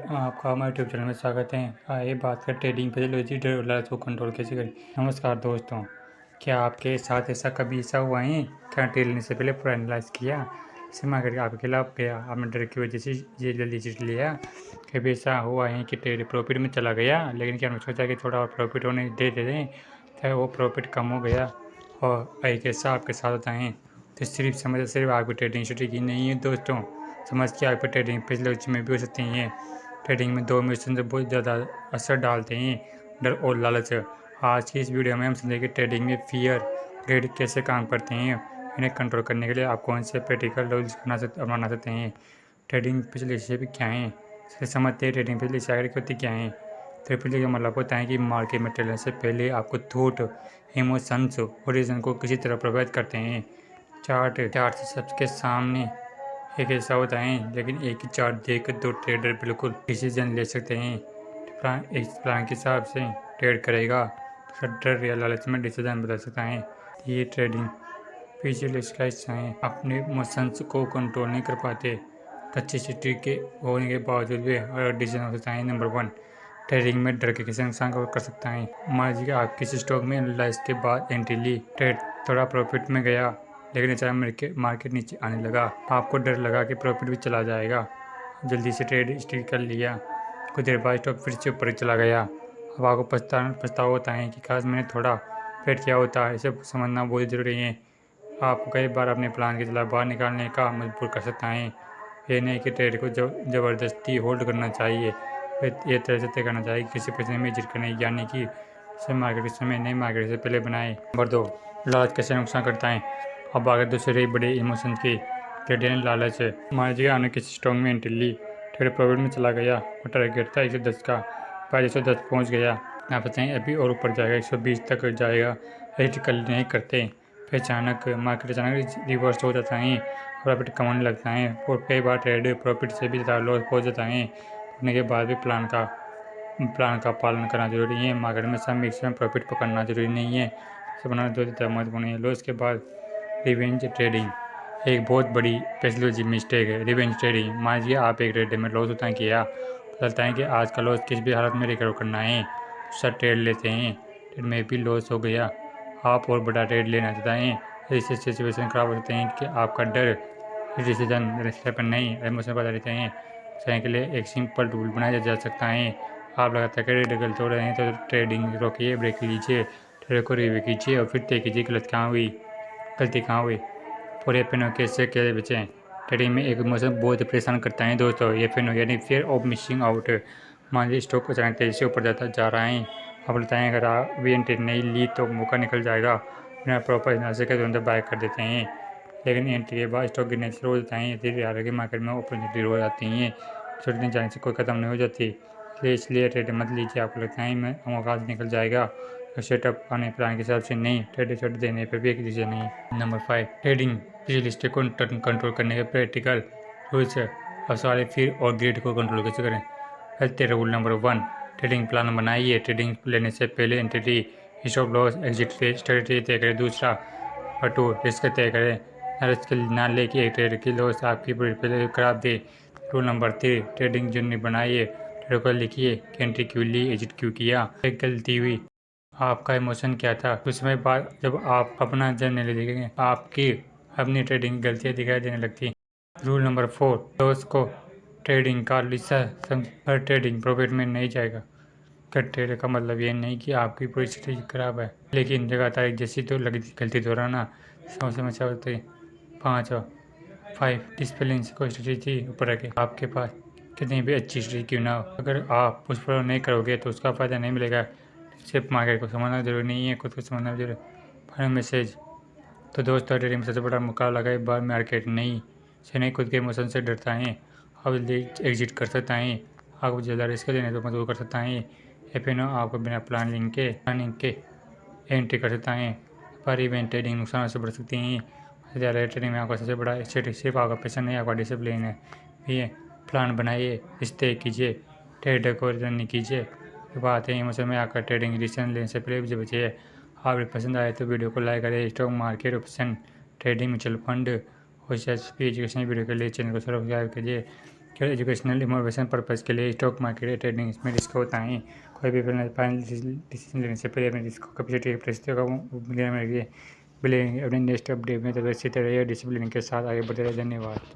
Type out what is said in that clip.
आपका हमारे YouTube channel में स्वागत है। आइए बात करें ट्रेडिंग फिजियोलॉजी डर लालच को कंट्रोल कैसे करें। नमस्कार दोस्तों, क्या आपके साथ ऐसा कभी हुआ है क्या ट्रेड लेने से पहले पूरा एनालाइज किया, जैसे मार्केट आपके खिलाफ गया, आपने डर की वजह से ये जल्दी चीज लिया। कभी ऐसा हुआ है कि ट्रेड प्रॉफिट में चला गया, लेकिन क्या सोचा कि थोड़ा और प्रॉफिट होने दे दें, चाहे वो प्रॉफिट कम हो गया और एक ऐसा आपके साथ होता है। तो सिर्फ आपकी ट्रेडिंग स्ट्रेटेजी नहीं है दोस्तों, समझ के आपकी ट्रेडिंग फिजियोलॉजी में भी हो सकती हैं। ट्रेडिंग में दो इमोशन बहुत ज़्यादा असर डालते हैं, डर और लालच। आज की इस वीडियो में हम समझेंगे ट्रेडिंग में फियर ग्रेड कैसे काम करते हैं। इन्हें कंट्रोल करने के लिए आप कौन से प्रैक्टिकल रूल्स अपनाना सकते हैं। ट्रेडिंग पिछले भी क्या हैं, समझते हैं ट्रेडिंग पिछले आगे होती क्या है। तो पिछले का मतलब होता है कि मार्केट में ट्रेडर से पहले आपको थॉट, इमोशंस और रीजन को किसी तरह प्रभावित करते हैं। चार्ट से सबके सामने एक ऐसा होता है, लेकिन एक ही चार्ट देख दो ट्रेडर बिल्कुल डिसीजन ले सकते हैं। इस प्लान के हिसाब से ट्रेड करेगा तो डर या लालच में डिसीजन बदल सकता है। ये ट्रेडिंग स्पेशलिस्ट का हिस्सा है, अपने इमोशंस को कंट्रोल नहीं कर पाते, अच्छी स्थिति के होने के बावजूद भी अलग डिसीजन हो सकता है। नंबर 1, ट्रेडिंग में डर के किसी नुकसान को कर सकता है। मान लीजिए आप किसी स्टॉक में एनालाइज के बाद एंट्री ली, ट्रेड थोड़ा प्रॉफिट में गया, लेकिन अचानक मार्केट नीचे आने लगा, आपको डर लगा कि प्रॉफिट भी चला जाएगा, जल्दी से ट्रेड स्टिक कर लिया। कुछ देर बाद स्टॉक फिर से ऊपर चला गया, अब आपको पछतावा होता है कि काश मैंने थोड़ा वेट किया होता। इसे समझना बहुत ज़रूरी है। आपको कई बार अपने प्लान के खिलाफ बाहर निकालने का मजबूर कर सकता है। ये नहीं कि ट्रेड को ज़बरदस्ती होल्ड करना चाहिए, ये तरह से तय करना चाहिए कि किसी पैसे में एग्जिट करने, यानी कि इसे मार्केट के समय नहीं, मार्केट से पहले बनाए। नंबर 2, लालच कैसे नुकसान करता है। अब आगे दूसरे बड़े इमोशंस की ट्रेडिंग लालच है। मान लीजिए आपने किसी स्टॉक में एंट्री ली, ट्रेड प्रॉफिट में चला गया, टारगेट था 110 का, प्राइस 110 पहुँच गया, आप सोचते हैं अभी और ऊपर जाएगा, 120 तक जाएगा, एग्जिट कर नहीं करते। फिर अचानक रिवर्स हो जाता है, प्रॉफिट कम होने लगता है और कई बार ट्रेड प्रॉफिट से भी ज़्यादा लॉस पहुँच जाता है। होने के बाद भी प्लान का पालन करना जरूरी है। मार्केट में सब मिक्स में प्रॉफिट पकड़ना जरूरी नहीं है, इसे बनाना दो महत्वपूर्ण है। लॉस के बाद रिवेंज ट्रेडिंग एक बहुत बड़ी पैथोलॉजी मिस्टेक है। रिवेंज ट्रेडिंग, मान लीजिए आप एक ट्रेड में लॉस होता है किया, पता है कि आज का लॉस किसी भी हालत में रिकवर करना है, दूसरा ट्रेड लेते हैं, ट्रेड में भी लॉस हो गया, आप और बड़ा ट्रेड लेना चाहते हैं। ऐसे सिचुएशन खराब हो सकते हैं कि आपका डर डिसीजन पर नहीं, इमोशन बता देते हैं। सही के लिए एक सिंपल रूल बनाया जा सकता है। आप लगातार ट्रेड गलत हो रहे हैं तो ट्रेडिंग रोकिए, ब्रेक लीजिए, ट्रेड को रिव्यू कीजिए और फिर तय कीजिए गलती कहाँ हुई और ये फिर कैसे बचें। ट्रेडिंग में एक इमोशन बहुत परेशान करता है दोस्तों, ये फिर यानी फियर ऑफ मिसिंग आउट। मान लीजिए स्टॉक अचानक तेजी से ऊपर जा रहा है, आप बताएं अगर आप भी एंट्री नहीं ली तो मौका निकल जाएगा, बिना प्रॉपर एनालिसिस के तुरंत बाय कर देते हैं। लेकिन एंट्री के बाद स्टॉक गिरने शुरू हो जाता है, धीरे हालांकि मार्केट में अपॉर्चुनिटी हो जाती हैं, छोटी जाने से कोई ख़त्म नहीं हो जाती, इसलिए ट्रेड मत लीजिए। आपको लगता है मैं मौका निकल जाएगा तो सेटअप आने प्लान के हिसाब से नहीं, ट्रेड छोड़ देने पर भी एक डिसीजन नहीं। नंबर 5, ट्रेडिंग फिजिलिस्ट को कंट्रोल करने के प्रैक्टिकल रूल्स। अब सवाल फिर और ग्रेड को कंट्रोल कैसे करें। Health rule number 1, trading plan बनाइए, ट्रेडिंग लेने से पहले entry, stop loss, exit strategy तय करें। दूसरा और 2, रिस्क तय करें, रिस्क ना लेके एक ट्रेड की लॉस आपकी पहले खराब दे। रूल नंबर 3, ट्रेडिंग जर्नी बनाइए, ट्रेड को लिखिए कि एंट्री क्यों ली, एग्जिट क्यों किया, एक गलती हुई, आपका इमोशन क्या था। कुछ समय बाद जब आप अपना जर्नल लिखेंगे, आपकी अपनी ट्रेडिंग गलतियाँ दिखाई देने लगती। रूल नंबर 4, लॉस को ट्रेडिंग का लिसा हर ट्रेडिंग प्रॉफिट में नहीं जाएगा। कट ट्रेड का मतलब ये नहीं कि आपकी पूरी स्ट्रेटजी खराब है, लेकिन लगातार एक जैसी तो गलती दोहराना समस्या होती है। 5 डिसिप्लिन को स्ट्रेटजी ऊपर रखें, आपके पास कितनी भी अच्छी स्ट्रेटजी क्यों ना हो, अगर आप उस फॉलो नहीं करोगे तो उसका फ़ायदा नहीं मिलेगा। सिर्फ मार्केट को समझना जरूरी नहीं है, खुद को समझना जरूरी। फाइनल मैसेज, तो दोस्तों ट्रेडिंग में सबसे बड़ा मुकाबला कई बार मार्केट नहीं खुद के इमोशन से डरता है। आप जल्दी एग्जिट कर सकता है, आपको ज़्यादा रिस्क लेने तो मजबूर कर सकता है, या फिर आपको बिना प्लानिंग के एंट्री कर सकता है। पर इवेंट ट्रेडिंग नुकसान से बढ़ सकती हैं। ज़्यादा ट्रेडिंग में आपका सबसे बड़ा सिर्फ आपका पैसा नहीं, आपका डिसिप्लिन है भी है। प्लान बनाइए, रिश्ते कीजिए, ट्रेड को रन कीजिए। बात है इमोशन में आकर ट्रेडिंग डिसीजन लेने से पहले भी बचिए। आप पसंद आए तो वीडियो को लाइक करें। Stock market option trading, mutual fund और एजुकेशन वीडियो के लिए चैनल को सब्सक्राइब कीजिए। केवल एजुकेशनल इनोवेशन पर्पज़ के लिए स्टॉक मार्केट ट्रेडिंग में रिस्क होता है। कोई भी फाइनल डिसीजन लेने से पहले अपने रिस्क कैपेसिटी परिस्थितियों का मूल्यांकन करिए। अपने नेक्स्ट अपडेट में तो इसी तरह डिसिप्लिन के साथ आगे बढ़ते रहे। धन्यवाद।